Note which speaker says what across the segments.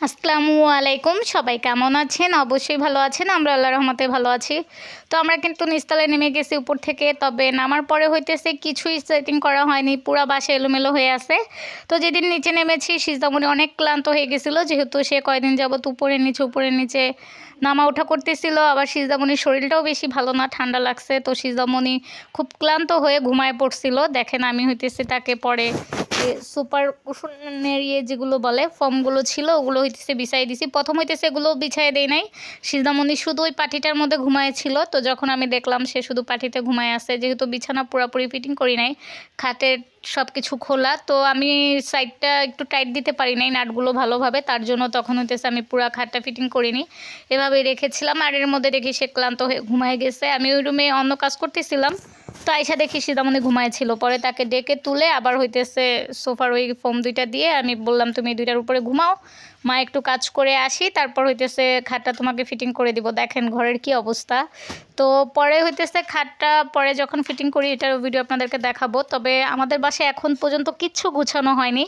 Speaker 1: আসসালামু আলাইকুম, সবাই কেমন আছেন? অবশ্যই ভালো আছেন। আমরা আল্লাহর রহমতে ভালো আছি। তো আমরা কিন্তু নিচতলায় নেমে গেছি উপর থেকে। তবে নামার পরে হইতেছে কিছুই সেটিং করা হয়নি, পুরা বাসা এলোমেলো হয়ে আছে। তো যেদিন নিচে নেমেছি সিজদামণি অনেক ক্লান্ত হয়ে গেছিলো, যেহেতু সে কয়দিন যাবত উপরে নিচে নামা ওঠা করতেছিল। আবার সিজদামণির শরীরটাও বেশি ভালো না, ঠান্ডা লাগছে। তো সিজদামণি খুব ক্লান্ত হয়ে ঘুমায় পড়ছিল। দেখেন আমি হইতেছে তাকে পরে সুপার কুশনের যেগুলো বলে ফর্মগুলো ছিল ওগুলো হইতেছে বিছাই দিছি। প্রথম হইতেছে এগুলো বিছাই দেই নাই, সিজদামণি শুধু ওই পাটিটার মধ্যে ঘুমায়েছিল। তো যখন আমি দেখলাম সে শুধু পাটিতে ঘুমায় আছে, যেহেতু বিছানা পুরোপুরি ফিটিং করি নাই, খাটের সব কিছু খোলা, তো আমি সাইডটা একটু টাইট দিতে পারি নাই নাটগুলো ভালোভাবে, তার জন্য তখন হইতেছে আমি পুরো খাটটা ফিটিং করিনি, এভাবেই রেখেছিলাম। আর এর মধ্যে দেখি সে ক্লান্ত হয়ে ঘুমায় গেছে। আমি ওই রুমে অন্য কাজ করতেছিলাম, তো আয়সা দেখি সিদামণি ঘুমাইছিল। পরে তাকে ডেকে তুলে আবার হইতেছে সোফার ওই ফোম দুইটা দিয়ে আমি বললাম তুমি দুইটার উপরে ঘুমাও, মা একটু কাজ করে আসি, তারপর হইতেছে খাটটা তোমাকে ফিটিং করে দিব। দেখেন ঘরের কি অবস্থা। তো পরে হইতেছে খাটটা পরে যখন ফিটিং করি এটার ভিডিও আপনাদেরকে দেখাবো। তবে আমাদের বাসায় এখন পর্যন্ত কিচ্ছু গুছানো হয়নি,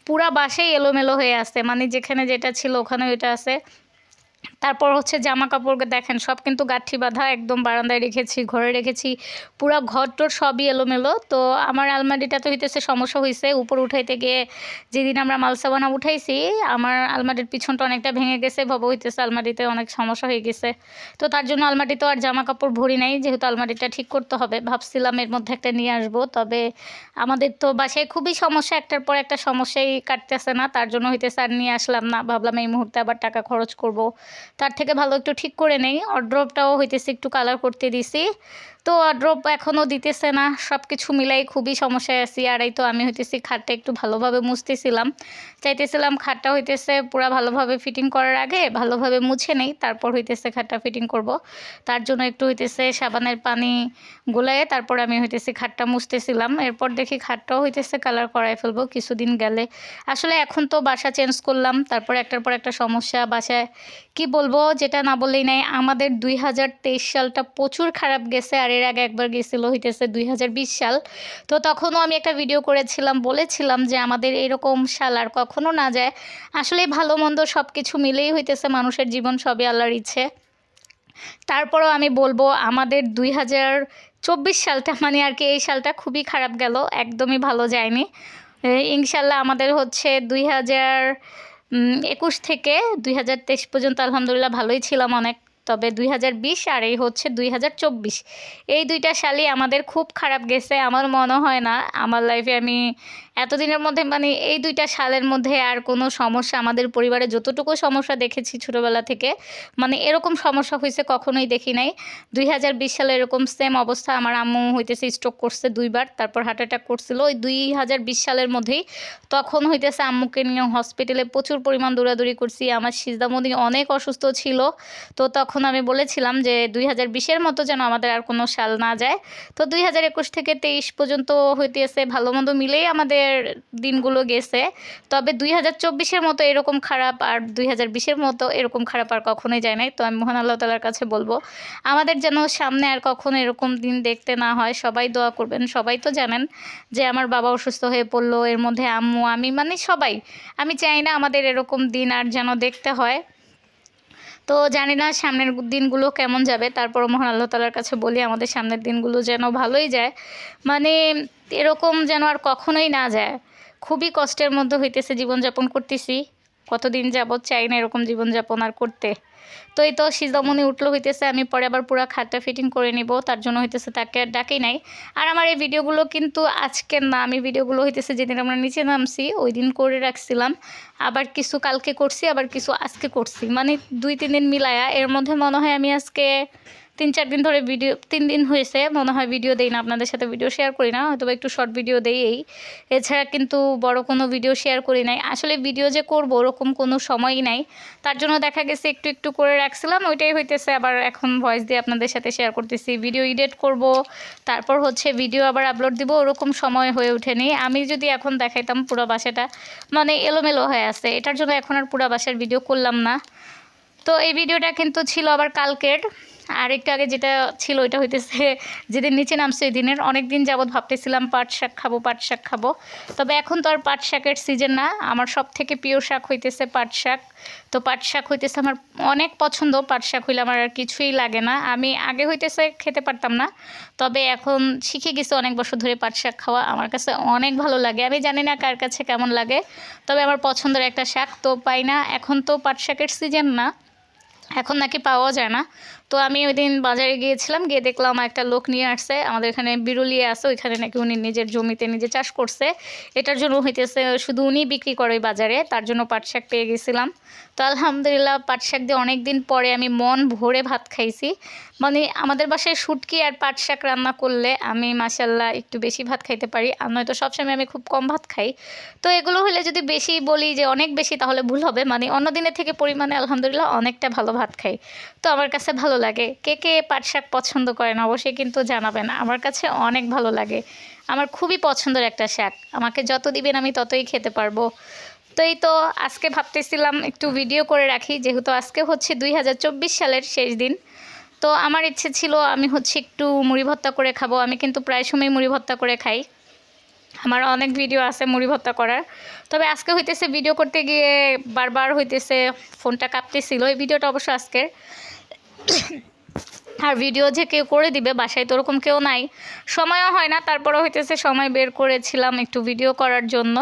Speaker 1: পুরা বাসায় এলোমেলো হয়ে আছে, মানে যেখানে যেটা ছিল ওখানে ওইটা আছে। তারপর হচ্ছে জামা কাপড় দেখেন সব কিন্তু গাঁঠি বাঁধা, একদম বারান্দায় রেখেছি, ঘরে রেখেছি, পুরো ঘর টর সবই এলোমেলো। তো আমার আলমারিটা তো হইতেছে সমস্যা হয়েছে, উপর উঠাইতে গিয়ে যেদিন আমরা মালসাবানা উঠাইছি আমার আলমারির পিছনটা অনেকটা ভেঙে গেছে, ভাবো হইতেছে আলমারিতে অনেক সমস্যা হয়ে গেছে। তো তার জন্য আলমারিতেও আর জামা কাপড় ভরি নাই, যেহেতু আলমারিটা ঠিক করতে হবে, ভাবছিলাম এর মধ্যে একটা নিয়ে আসবো। তবে আমাদের তো বাসায় খুবই সমস্যা, একটার পর একটা সমস্যাই কাটতেছে না, তার জন্য হইতেছে আর নিয়ে আসলাম না। ভাবলাম এই মুহূর্তে আবার টাকা খরচ করব, তার থেকে ভালো একটু ঠিক করে নেই। অড্রপটাও হইতেছে একটু কালার করতে দিছি, তো অড্রপ এখনও দিতেছে না। সব কিছু মিলাই খুবই সমস্যায় আছি। আর এই তো আমি হইতেছি খাটটা একটু ভালোভাবে মুছতেছিলাম, চাইতেছিলাম খাটটা হইতেছে পুরা ভালোভাবে ফিটিং করার আগে ভালোভাবে মুছে নেই, তারপর হইতেছে খাটটা ফিটিং করব। তার জন্য একটু হইতেছে সাবানের পানি গোলায়ে তারপর আমি হইতেছে খাটটা মুছতেছিলাম। এরপর দেখি খাটটাও হইতেছে কালার করাই ফেলবো কিছুদিন গেলে। আসলে এখন তো বাসা চেঞ্জ করলাম, তারপর একটার পর একটা সমস্যা বাসায়, কি বলবো, যেটা না বললেই নাই। আমাদের 2023 সালটা প্রচুর খারাপ গেছে, আর এর আগে একবার গেছিলো হইতেছে 2020 সাল। তো তখনও আমি একটা ভিডিও করেছিলাম, বলেছিলাম যে আমাদের এরকম সাল আর কখনো না যায়। আসলে ভালো মন্দ সব কিছু মিলেই হইতেছে মানুষের জীবন, সবই আল্লাহর ইচ্ছে। তারপরও আমি বলবো আমাদের 2024 সালটা মানে আর কি এই সালটা খুবই খারাপ গেল, একদমই ভালো যায়নি। ইনশাল্লাহ আমাদের হচ্ছে 2021 থেকে 2023 পর্যন্ত আলহামদুলিল্লাহ ভালোই ছিলাম অনেক। তবে 2020 আর এই হচ্ছে 2024, এই দুইটা সালই আমাদের খুব খারাপ গেছে। আমার মনে হয় না আমার লাইফে আমি এতদিনের মধ্যে মানে এই দুইটা সালের মধ্যে আর কোনো সমস্যা আমাদের পরিবারে যতটুকু সমস্যা দেখেছি ছোটোবেলা থেকে, মানে এরকম সমস্যা হয়েছে কখনোই দেখি নাই। 2020 সালে এরকম সেম অবস্থা, আমার আম্মু হইতেছে স্ট্রোক করছে দুইবার, তারপর হার্ট অ্যাটাক করছিল ওই 2020 সালের মধ্যেই। তখন হইতেছে আম্মুকে নিয়ে হসপিটালে প্রচুর পরিমাণ দৌড়াদৌড়ি করছি, আমার সিজদামণি অনেক অসুস্থ ছিল। তো তখন আমি বলেছিলাম যে 2020-এর মতো যেন আমাদের আর কোনো সাল না যায়। তো 2021 থেকে 23 পর্যন্ত হইতেছে ভালো মন্দ মিলেই আমাদের দিনগুলো গেছে। তবে 2024-এর মতো এরকম খারাপ আর 2020-এর মতো এরকম খারাপ আর কখনোই যায় নাই। তো আমি মহান আল্লাহ তাআলার কাছে বলবো আমাদের যেন সামনে আর কখনো এরকম দিন দেখতে না হয়। সবাই দোয়া করবেন। সবাই তো জানেন যে আমার বাবা অসুস্থ হয়ে পড়লো, এর মধ্যে আম্মু, আমি, মানে সবাই। আমি চাই না আমাদের এরকম দিন আর যেন দেখতে হয়। তো জানি না সামনের দিনগুলো কেমন যাবে, তারপর মহান আল্লাহ তাআলার কাছে বলি আমাদের সামনের দিনগুলো যেন ভালোই যায়, মানে এরকম যেন আর কখনোই না যায়। খুবই কষ্টের মধ্যে হইতেছে জীবনযাপন করতেছি, কতদিন যাবৎ চাই না এরকম জীবনযাপন আর করতে। তো এই তো সিজদামণি উঠলো হইতেছে, আমি পরে আবার পুরো খাটটা ফিটিং করে নিব, তার জন্য হইতেছে তাকে আর ডাকেই নাই। আর আমার এই ভিডিওগুলো কিন্তু আজকের না, আমি ভিডিওগুলো হইতেছে যেদিন আমরা নিচে নামছি ওই দিন করে রাখছিলাম, আবার কিছু কালকে করছি, আবার কিছু আজকে করছি, মানে 2-3 দিন মিলায়া। এর মধ্যে মনে হয় আমি আজকে 3-4 দিন ধরে ভিডিও, 3 দিন হয়েছে মনে হয় ভিডিও দেই না, আপনাদের সাথে ভিডিও শেয়ার করি না, হয়তো একটু শর্ট ভিডিও দেই এই, এছাড়া কিন্তু বড় কোনো ভিডিও শেয়ার করি নাই। আসলে ভিডিও যে করব ওরকম কোনো সময়ই নাই, তার জন্য দেখা গেছে একটু একটু করে রাখছিলাম, ওইটাই হইতেছে আবার এখন ভয়েস দিয়ে আপনাদের সাথে শেয়ার করতেছি। ভিডিও এডিট করব, তারপর হচ্ছে ভিডিও আবার আপলোড দিব, ওরকম সময় হয়ে ওঠেনি। আমি যদি এখন দেখাইতাম পুরো বাসাটা মানে এলোমেলো হয়ে আছে, এটার জন্য এখন আর পুরো বাসার ভিডিও করলাম না। তো এই ভিডিওটা কিন্তু ছিল আবার কালকের, আর একটু আগে যেটা ছিল ওইটা হইতেছে যেদিন নিচে নামছে ওই দিনের। অনেক দিন যাবৎ ভাবতেছিলাম পাট শাক খাবো, পাট শাক খাবো। তবে এখন তো আর পাট শাকের সিজন না। আমার সব থেকে প্রিয় শাক হইতেছে পাট শাক। তো পাট শাক হইতেছে আমার অনেক পছন্দ। পাট শাক হইলে আমার আর কিছুই লাগে না। আমি আগে হইতেছে খেতে পারতাম না, তবে এখন শিখে গেছি অনেক বছর ধরে পাট শাক খাওয়া। আমার কাছে অনেক ভালো লাগে। আমি জানি না কার কাছে কেমন লাগে, তবে আমার পছন্দের একটা শাক। তো পাই না, এখন তো পাট শাকের সিজন না, এখন নাকি পাওয়া যায় না। তো আমি ওই দিন বাজারে গিয়েছিলাম, গিয়ে দেখলাম একটা লোক নিয়ে আসছে। আমাদের এখানে বিরুলিয়া আছে, ওইখানে নাকি উনি নিজের জমিতে নিজে চাষ করছে। এটার জন্য হইতেছে শুধু উনি বিক্রি করে ওই বাজারে, তার জন্য পাট শাক পেয়ে গেছিলাম। তো আলহামদুলিল্লাহ পাট শাক দিয়ে অনেক দিন পরে আমি মন ভরে ভাত খাইছি। মানে আমাদের বাসায় শুটকি আর পাট শাক রান্না করলে আমি মাশাল্লাহ একটু বেশি ভাত খাইতে পারি, আর নয়তো সবসময় আমি খুব কম ভাত খাই। তো এগুলো হলে যদি বেশি বলি যে অনেক বেশি তাহলে ভুল হবে। মানে অন্য দিনের থেকে পরিমাণে আলহামদুলিল্লাহ অনেকটা ভালো ভাত খাই। তো আমার কাছে ভালো লাগে। কে কে পাট শাক পছন্দ করেন অবশ্যই কিন্তু জানাবেন। আমার কাছে অনেক ভালো লাগে, আমার খুবই পছন্দের একটা শাক। আমাকে যত দিবেন আমি ততই খেতে পারবো। তো এই তো আজকে ভাবতেছিলাম একটু ভিডিও করে রাখি, যেহেতু আজকে হচ্ছে 2024 সালের শেষ দিন। তো আমার ইচ্ছে ছিল আমি হচ্ছে একটু মুড়ি ভর্তা করে খাবো। আমি কিন্তু প্রায় সময় মুড়ি ভর্তা করে খাই, আমার অনেক ভিডিও আছে মুড়ি ভর্তা করার। তবে আজকে হইতেছে ভিডিও করতে গিয়ে বারবার হইতেছে ফোনটা কাঁপতেছিল। এই ভিডিওটা অবশ্য আজকের। আর ভিডিও যে কেউ করে দিবে বাসায় তো ওরকম কেউ নাই, সময়ও হয় না। তারপরে হইতেছে সময় বের করেছিলাম একটু ভিডিও করার জন্য।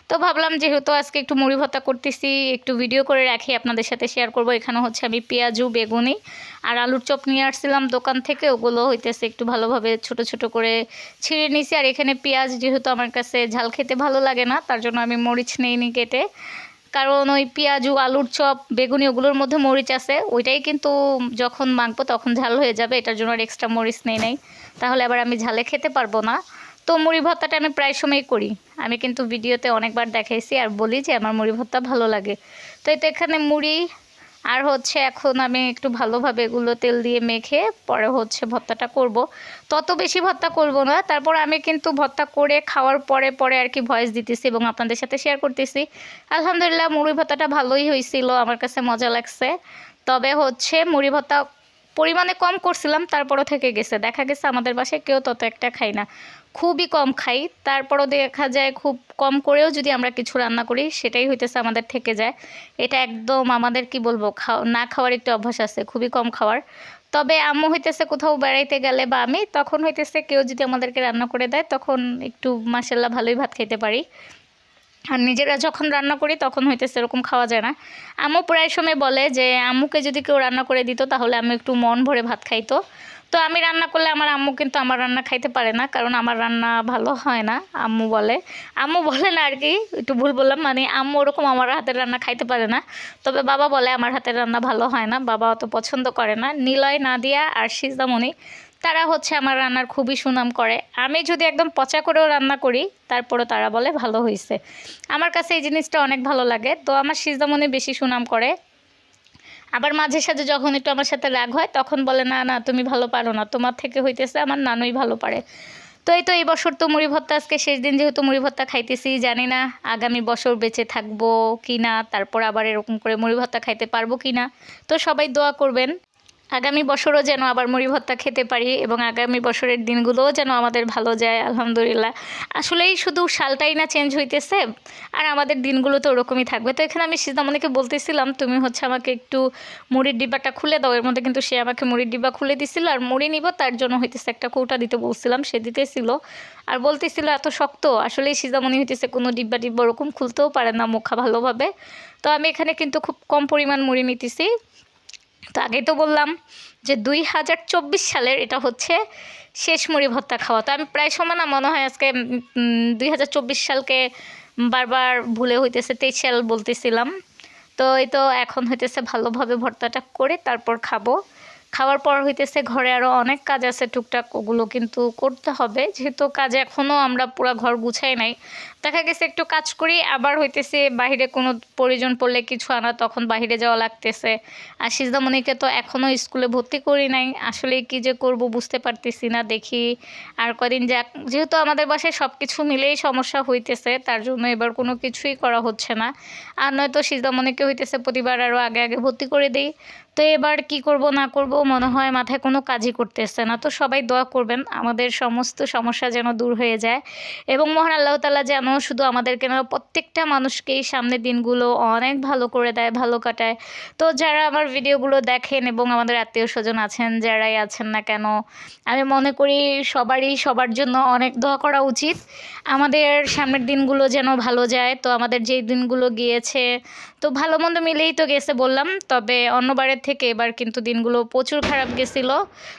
Speaker 1: তো ভাবলাম যেহেতু আজকে একটু মুড়ি ভর্তা করতেছি, একটু ভিডিও করে রাখি, আপনাদের সাথে শেয়ার করব। এখানে হচ্ছে আমি পেঁয়াজু, বেগুনি আর আলুর চপ নিয়ে আসছিলাম দোকান থেকে, ওগুলো হইতেছে একটু ভালোভাবে ছোট ছোট করে ছিঁড়ে নিছি। আর এখানে পেঁয়াজ যেহেতু আমার কাছে ঝাল খেতে ভালো লাগে না, তার জন্য আমি মরিচ নেইনি কেটে। কারণ ওই পেঁয়াজু, আলুর চপ, বেগুনি ওগুলোর মধ্যে মরিচ আছে, ওইটাই কিন্তু যখন মাখবো তখন ঝাল হয়ে যাবে। এটার জন্য আর এক্সট্রা মরিচ নেই নাই, তাহলে আবার আমি ঝালে খেতে পারবো না। তো মুড়ি ভর্তাটা আমি প্রায় সময়ই করি। আমি কিন্তু ভিডিওতে অনেকবার দেখাইছি আর বলি যে আমার মুড়ি ভর্তা ভালো লাগে। তো এই তো এখানে মুড়ি আর হচ্ছে এখন আমি একটু ভালোভাবে এগুলো তেল দিয়ে মেখে পরে হচ্ছে ভর্তাটা করব। তত বেশি ভর্তা করব না, তারপর আমি কিন্তু ভর্তা করে খাওয়ার পরে পরে আর কি ভয়েস দিতেছি এবং আপনাদের সাথে শেয়ার করতেছি। আলহামদুলিল্লাহ মুড়ি ভর্তাটা ভালোই হয়েছিল, আমার কাছে মজা লাগছে। তবে হচ্ছে মুড়ি ভর্তা পরিমাণে কম করছিলাম, তারপরও থেকে গেছে। দেখা গেছে আমাদের বাসায় কেউ তত একটা খাই না, খুবই কম খাই। তারপরও দেখা যায় খুব কম করেও যদি আমরা কিছু রান্না করি সেটাই হইতেছে আমাদের থেকে যায়। এটা একদম আমাদের কি বলবো, না খাওয়ার একটু অভ্যাস আছে, খুবই কম খাওয়ার। তবে আম্মু হইতেছে কোথাও বেড়াইতে গেলে বা আমি, তখন হইতেছে কেউ যদি আমাদেরকে রান্না করে দেয় তখন একটু মাশাল্লাহ ভালোই ভাত খেতে পারি। আর নিজেরা যখন রান্না করি তখন হইতেছে এরকম খাওয়া যায় না। আম্মু প্রায় সময় বলে যে আম্মুকে যদি কেউ রান্না করে দিত তাহলে আমি একটু মন ভরে ভাত খাইতো। তো আমি রান্না করলে আমার আম্মু কিন্তু আমার রান্না খাইতে পারে না, কারণ আমার রান্না ভালো হয় না। আম্মু বলে না আর কি, একটু ভুল বললাম, মানে আম্মু ওরকম আমার হাতের রান্না খাইতে পারে না। তবে বাবা বলে আমার হাতের রান্না ভালো হয় না, বাবা অত পছন্দ করে না। নিলয়, নাদিয়া আর সিজদামণি তারা হচ্ছে আমার রান্নার খুবই সুনাম করে। আমি যদি একদম পচা করেও রান্না করি তারপরেও তারা বলে ভালো হয়েছে। আমার কাছে এই জিনিসটা অনেক ভালো লাগে। তো আমার সিজদামণি বেশি সুনাম করে। আবার মাঝে সাঝে যখন একটু আমার সাথে রাগ হয় তখন বলে না না তুমি ভালো পারো না, তোমার থেকে হইতেছে আমার নানুই ভালো পারে। তো এই তো এই বছর তো মুড়ি ভর্তা আজকে শেষ দিন, যেহেতু মুড়ি ভর্তা খাইতেছি, জানি না আগামী বছর বেঁচে থাকবো কি না, তারপর আবার এরকম করে মুড়ি ভর্তা খাইতে পারবো কি না। তো সবাই দোয়া করবেন আগামী বছরও যেন আবার মুড়ি ভর্তা খেতে পারি এবং আগামী বছরের দিনগুলোও যেন আমাদের ভালো যায়। আলহামদুলিল্লাহ আসলেই শুধু সালটাই না চেঞ্জ হইতেছে, আর আমাদের দিনগুলো তো ওরকমই থাকবে। তো এখানে আমি সিজদামণিকে বলতেছিলাম তুমি হচ্ছে আমাকে একটু মুড়ির ডিব্বাটা খুলে দাও। এর মধ্যে কিন্তু সে আমাকে মুড়ির ডিব্বা খুলে দিছিল, আর মুড়ি নিব তার জন্য হইতেছে একটা কৌটা দিতে বলছিলাম, সে দিতেছিল আর বলতেছিল এত শক্ত। আসলেই সিজদামণি হইতেছে কোনো ডিব্বা টিব্বা ওরকম খুলতেও পারে না মুখা ভালোভাবে। তো আমি এখানে কিন্তু খুব কম পরিমাণ মুড়ি নিতেছি। তো আগেই তো বললাম যে 2024 সালের এটা হচ্ছে শেষ মুড়ি ভর্তা খাওয়া। তো আমি প্রায় সময় না মনে হয় আজকে 2024 সালকে বারবার ভুলে হইতেছে 23 সাল বলতেছিলাম। তো এই তো এখন হইতেছে ভালোভাবে ভর্তাটা করে তারপর খাবো। খাওয়ার পর হইতেছে ঘরে আরও অনেক কাজ আছে টুকটাক, ওগুলো কিন্তু করতে হবে, যেহেতু কাজ এখনও আমরা পুরো ঘর গুছাই নাই। দেখা গেছে একটু কাজ করি আবার হইতেছে বাইরে কোনো প্রয়োজন পড়লে কিছু আনা, তখন বাইরে যাওয়া লাগতেছে। আর সিজদামণিকে তো এখনও স্কুলে ভর্তি করি নাই, আসলে কি যে করব বুঝতে পারতেছি না। দেখি আর কদিন যাক, যেহেতু আমাদের বাসায় সব কিছু মিলেই সমস্যা হইতেছে, তার জন্য এবার কোনো কিছুই করা হচ্ছে না। আর নয়তো সিজদামণিকে হইতেছে প্রতিবার আরও আগে আগে ভর্তি করে দিই। তো এবার কি করব না করব মনে হয় মাথায় কোনো কাজই করতেছে না। তো সবাই দোয়া করবেন আমাদের সমস্ত সমস্যা যেন দূর হয়ে যায় এবং মহান আল্লাহ তাআলা যেন শুধু আমাদেরকে না প্রত্যেকটা মানুষকেই সামনের দিনগুলো অনেক ভালো করে দেয়, ভালো কাটায়। তো যারা আমার ভিডিওগুলো দেখেন এবং আমাদের আত্মীয়স্বজন আছেন, যারাই আছেন না কেন, আমি মনে করি সবারই সবার জন্য অনেক দোয়া করা উচিত। আমাদের সামনের দিনগুলো যেন ভালো যায়। তো আমাদের যেই দিনগুলো গিয়েছে তো ভালো মন্দ মিলেই তো গেছে বললাম, তবে অন্যবারের থেকে এবার কিন্তু দিনগুলো প্রচুর খারাপ গেছিলো।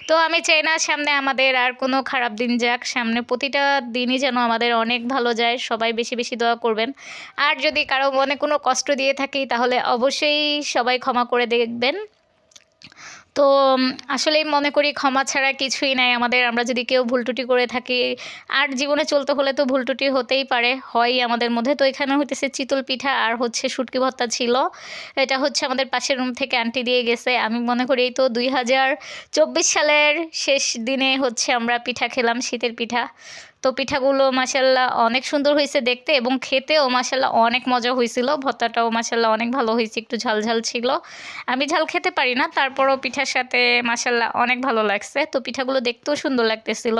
Speaker 1: তো আমি চাই না সামনে আমাদের আর কোনো খারাপ দিন যাক, সামনে প্রতিটা দিনই যেন আমাদের অনেক ভালো যায়। সবাই বেশি বেশি দোয়া করবেন। আর যদি কারো মনে কোনো কষ্ট দিয়ে থাকি তাহলে অবশ্যই সবাই ক্ষমা করে দেখবেন। তো আসলেই মনে করি ক্ষমা ছাড়া কিছুই নাই আমাদের। আমরা যদি কেউ ভুল ত্রুটি করে থাকি, আর জীবনে চলতে হলে তো ভুল ত্রুটি হতেই পারে, হয়ই আমাদের মধ্যে। তো এখানে হইতেছে চিতল পিঠা আর হচ্ছে শুটকি ভর্তা ছিল। এটা হচ্ছে আমাদের পাশের রুম থেকে আন্টি দিয়ে গেছে। আমি মনে করি এই তো 2024 সালের শেষ দিনে হচ্ছে আমরা পিঠা খেলাম, শীতের পিঠা। তো পিঠাগুলো মাশাআল্লাহ অনেক সুন্দর হয়েছে দেখতে এবং খেতেও মাশাআল্লাহ অনেক মজা হয়েছিল। ভর্তাটাও মাশাআল্লাহ অনেক ভালো হয়েছে, একটু ঝাল ঝাল ছিল। আমি ঝাল খেতে পারি না, তারপরও পিঠার সাথে মাশাআল্লাহ অনেক ভালো লাগছে। তো পিঠাগুলো দেখতেও সুন্দর লাগতেছিল।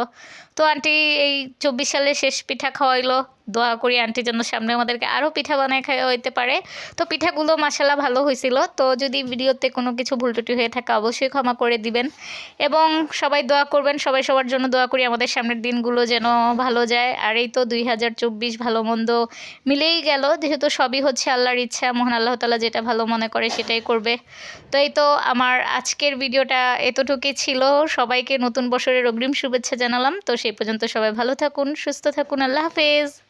Speaker 1: তো আন্টি এই 24 সালে শেষ পিঠা খাওয়াইলো। দোয়া করি আন্টি যেন সামনে আমাদেরকে আরও পিঠা বানায় খাওয়াইতে পারে। তো পিঠাগুলো মাশাআল্লাহ ভালো হয়েছিল। তো যদি ভিডিওতে কোনো কিছু ভুল ত্রুটি হয়ে থাকে অবশ্যই ক্ষমা করে দিবেন এবং সবাই দোয়া করবেন। সবাই সবার জন্য দোয়া করি আমাদের সামনের দিনগুলো যেন ভালো যায়। আর এই তো 2024 ভালো মন্দ মিলেই গেল, যেহেতু সবই হচ্ছে আল্লাহর ইচ্ছা। মহান আল্লাহ তাআলা যেটা ভালো মনে করে সেটাই করবে। তো এই তো আমার আজকের ভিডিওটা এতটুকুই ছিল। সবাইকে নতুন বছরের অগ্রিম শুভেচ্ছা জানালাম। তো সেই পর্যন্ত সবাই ভালো থাকুন, সুস্থ থাকুন। আল্লাহ হাফেজ।